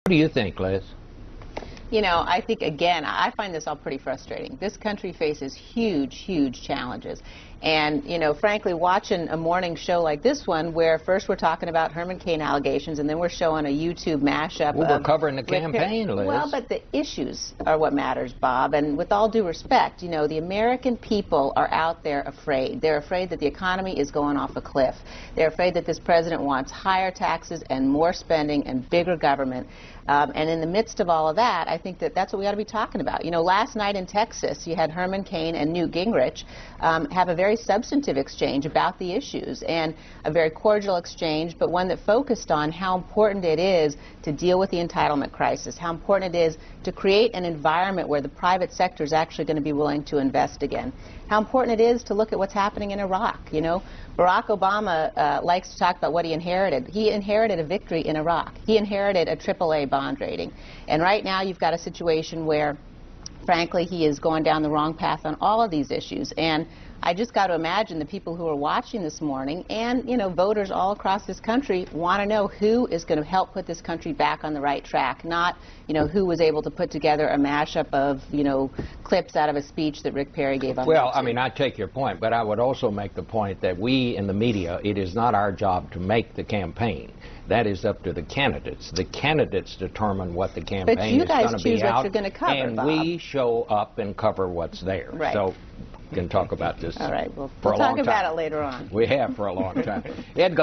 What do you think, Liz? You know, I think, again, I find this all pretty frustrating. This country faces huge, huge challenges. And, you know, frankly, watching a morning show like this one, where first we're talking about Herman Cain allegations, and then we're showing a YouTube mashup Well, we're covering the campaign, Liz. Well, but the issues are what matters, Bob. And with all due respect, you know, the American people are out there afraid. They're afraid that the economy is going off a cliff. They're afraid that this president wants higher taxes and more spending and bigger government. And in the midst of all of that, I think that that's what we ought to be talking about. You know, last night in Texas, you had Herman Cain and Newt Gingrich have a very substantive exchange about the issues, and a very cordial exchange, but one that focused on how important it is to deal with the entitlement crisis, how important it is to create an environment where the private sector is actually going to be willing to invest again, how important it is to look at what's happening in Iraq. You know, Barack Obama likes to talk about what he inherited. He inherited a victory in Iraq. He inherited a AAA bond rating. And right now you've got a situation where, frankly, he is going down the wrong path on all of these issues. And I just got to imagine the people who are watching this morning, and, you know, voters all across this country want to know who is going to help put this country back on the right track, not, you know, who was able to put together a mashup of, you know, clips out of a speech that Rick Perry gave on Well, YouTube. I mean, I take your point, but I would also make the point that we in the media, it is not our job to make the campaign. That is up to the candidates. The candidates determine what the campaign is going to be out. But you guys choose what you're going to cover, and Bob. We show up and cover what's there. Right. So we can talk about this all right, for a long time. we'll talk about it later on. We have for a long time. Ed